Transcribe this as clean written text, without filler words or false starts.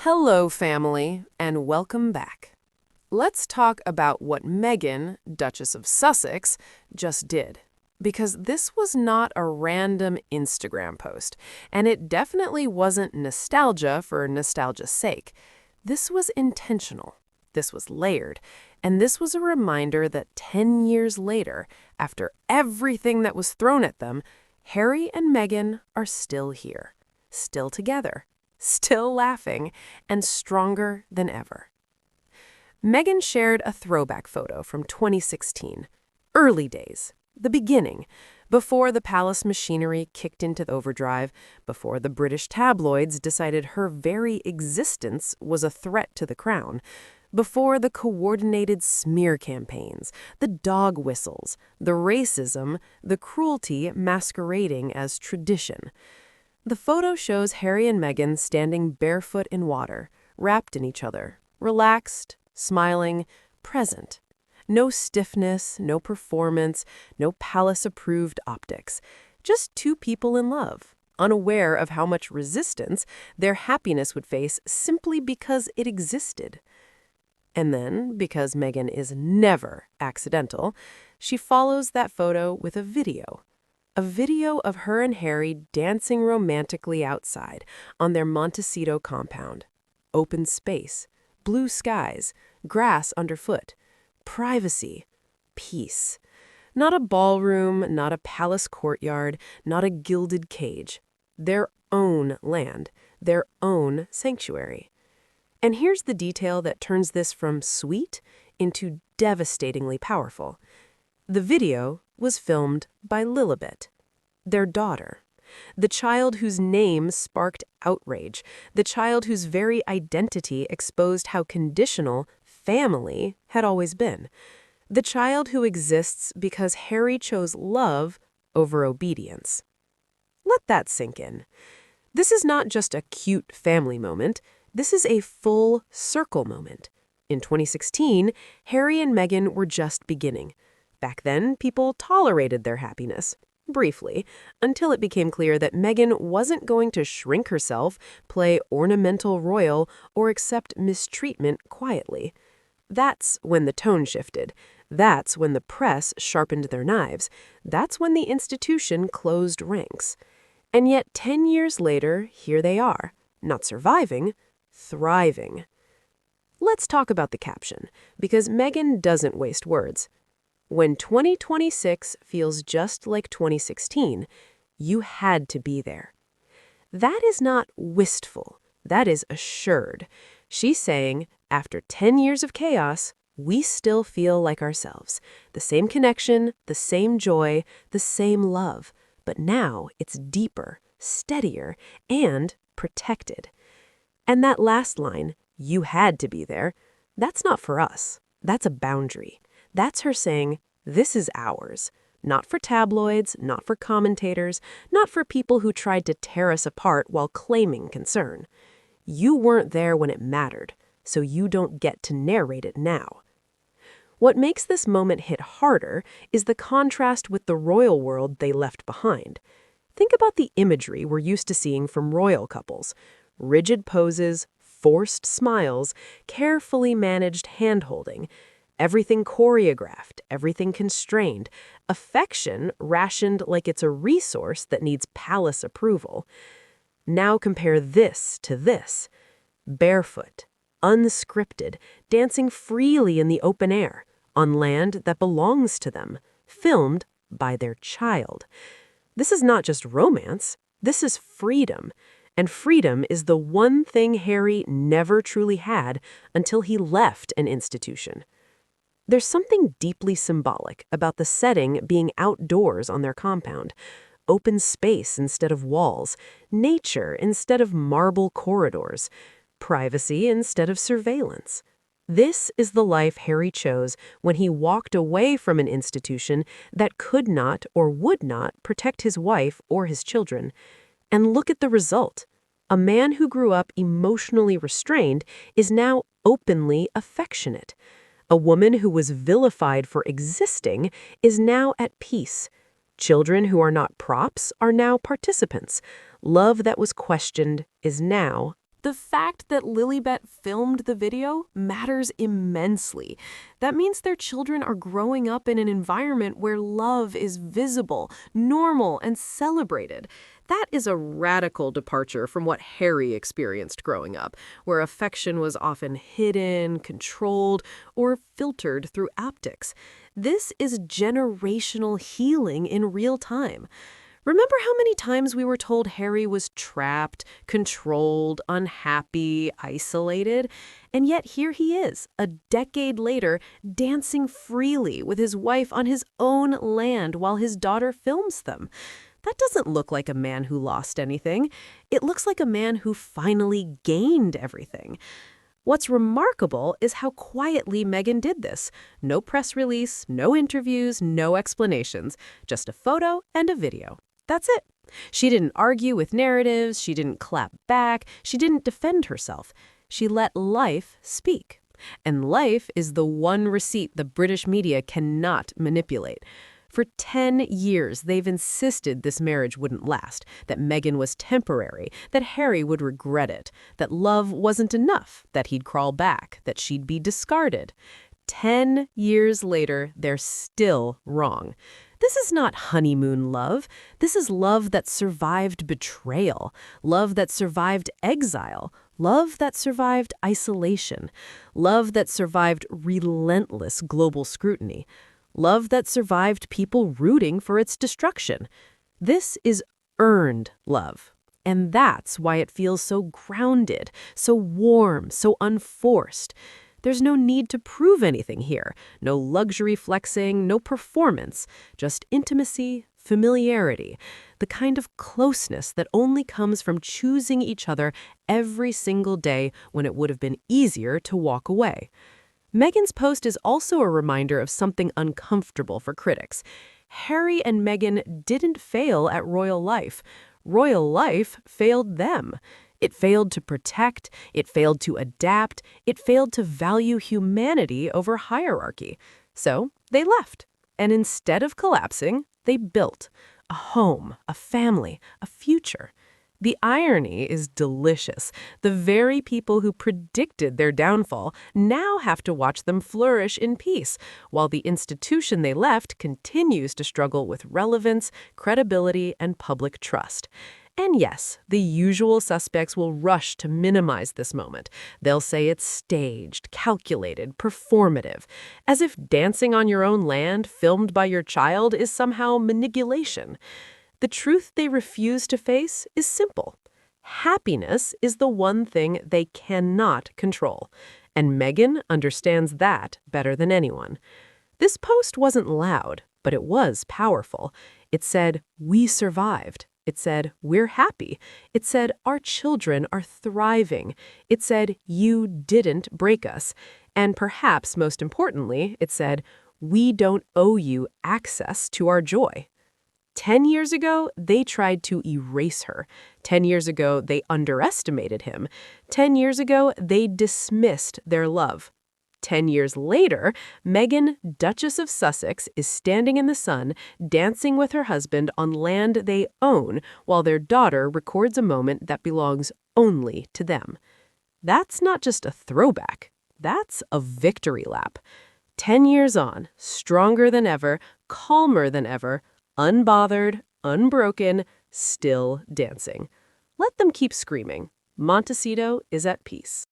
Hello, family, and welcome back. Let's talk about what Meghan, Duchess of Sussex, just did. Because this was not a random Instagram post, and it definitely wasn't nostalgia for nostalgia's sake. This was intentional. This was layered. And this was a reminder that 10 years later, after everything that was thrown at them, Harry and Meghan are still here, still together, still laughing, and stronger than ever. Meghan shared a throwback photo from 2016, early days, the beginning, before the palace machinery kicked into overdrive, before the British tabloids decided her very existence was a threat to the crown, before the coordinated smear campaigns, the dog whistles, the racism, the cruelty masquerading as tradition. The photo shows Harry and Meghan standing barefoot in water, wrapped in each other, relaxed, smiling, present. No stiffness, no performance, no palace-approved optics. Just two people in love, unaware of how much resistance their happiness would face simply because it existed. And then, because Meghan is never accidental, she follows that photo with a video. A video of her and Harry dancing romantically outside on their Montecito compound. Open space, blue skies, grass underfoot, privacy, peace. Not a ballroom, not a palace courtyard, not a gilded cage. Their own land, their own sanctuary. And here's the detail that turns this from sweet into devastatingly powerful. The video was filmed by Lilibet, their daughter, the child whose name sparked outrage, the child whose very identity exposed how conditional family had always been, the child who exists because Harry chose love over obedience. Let that sink in. This is not just a cute family moment. This is a full circle moment. In 2016, Harry and Meghan were just beginning. Back then, people tolerated their happiness, briefly, until it became clear that Meghan wasn't going to shrink herself, play ornamental royal, or accept mistreatment quietly. That's when the tone shifted. That's when the press sharpened their knives. That's when the institution closed ranks. And yet 10 years later, here they are, not surviving, thriving. Let's talk about the caption, because Meghan doesn't waste words. When 2026 feels just like 2016, you had to be there. That is not wistful. That is assured. She's saying, after 10 years of chaos, we still feel like ourselves. The same connection, the same joy, the same love. But now it's deeper, steadier, and protected. And that last line, you had to be there, that's not for us. That's a boundary. That's her saying, this is ours. Not for tabloids, not for commentators, not for people who tried to tear us apart while claiming concern. You weren't there when it mattered, so you don't get to narrate it now. What makes this moment hit harder is the contrast with the royal world they left behind. Think about the imagery we're used to seeing from royal couples. Rigid poses, forced smiles, carefully managed hand-holding. Everything choreographed, everything constrained. Affection rationed like it's a resource that needs palace approval. Now compare this to this. Barefoot, unscripted, dancing freely in the open air, on land that belongs to them, filmed by their child. This is not just romance, this is freedom. And freedom is the one thing Harry never truly had until he left an institution. There's something deeply symbolic about the setting being outdoors on their compound. Open space instead of walls, nature instead of marble corridors, privacy instead of surveillance. This is the life Harry chose when he walked away from an institution that could not or would not protect his wife or his children. And look at the result. A man who grew up emotionally restrained is now openly affectionate. A woman who was vilified for existing is now at peace. Children who are not props are now participants. Love that was questioned is now The fact that Lilibet filmed the video matters immensely. That means their children are growing up in an environment where love is visible, normal, and celebrated. That is a radical departure from what Harry experienced growing up, where affection was often hidden, controlled, or filtered through optics. This is generational healing in real time. Remember how many times we were told Harry was trapped, controlled, unhappy, isolated? And yet here he is, a decade later, dancing freely with his wife on his own land while his daughter films them. That doesn't look like a man who lost anything. It looks like a man who finally gained everything. What's remarkable is how quietly Meghan did this. No press release, no interviews, no explanations, just a photo and a video. That's it. She didn't argue with narratives, she didn't clap back, she didn't defend herself. She let life speak. And life is the one receipt the British media cannot manipulate. For 10 years, they've insisted this marriage wouldn't last, that Meghan was temporary, that Harry would regret it, that love wasn't enough, that he'd crawl back, that she'd be discarded. 10 years later, they're still wrong. This is not honeymoon love. This is love that survived betrayal, love that survived exile, love that survived isolation, love that survived relentless global scrutiny, love that survived people rooting for its destruction. This is earned love. And that's why it feels so grounded, so warm, so unforced. There's no need to prove anything here. No luxury flexing, no performance. Just intimacy, familiarity. The kind of closeness that only comes from choosing each other every single day when it would have been easier to walk away. Meghan's post is also a reminder of something uncomfortable for critics. Harry and Meghan didn't fail at royal life. Royal life failed them. It failed to protect, it failed to adapt, it failed to value humanity over hierarchy. So they left. And instead of collapsing, they built a home, a family, a future. The irony is delicious. The very people who predicted their downfall now have to watch them flourish in peace, while the institution they left continues to struggle with relevance, credibility, and public trust. And yes, the usual suspects will rush to minimize this moment. They'll say it's staged, calculated, performative, as if dancing on your own land, filmed by your child, is somehow manipulation. The truth they refuse to face is simple. Happiness is the one thing they cannot control, and Meghan understands that better than anyone. This post wasn't loud, but it was powerful. It said, "We survived." It said, "We're happy." It said, "Our children are thriving." It said, "You didn't break us." And perhaps most importantly, it said, "We don't owe you access to our joy." 10 years ago, they tried to erase her. 10 years ago, they underestimated him. 10 years ago, they dismissed their love. 10 years later, Meghan, Duchess of Sussex, is standing in the sun, dancing with her husband on land they own, while their daughter records a moment that belongs only to them. That's not just a throwback. That's a victory lap. 10 years on, stronger than ever, calmer than ever, unbothered, unbroken, still dancing. Let them keep screaming. Montecito is at peace.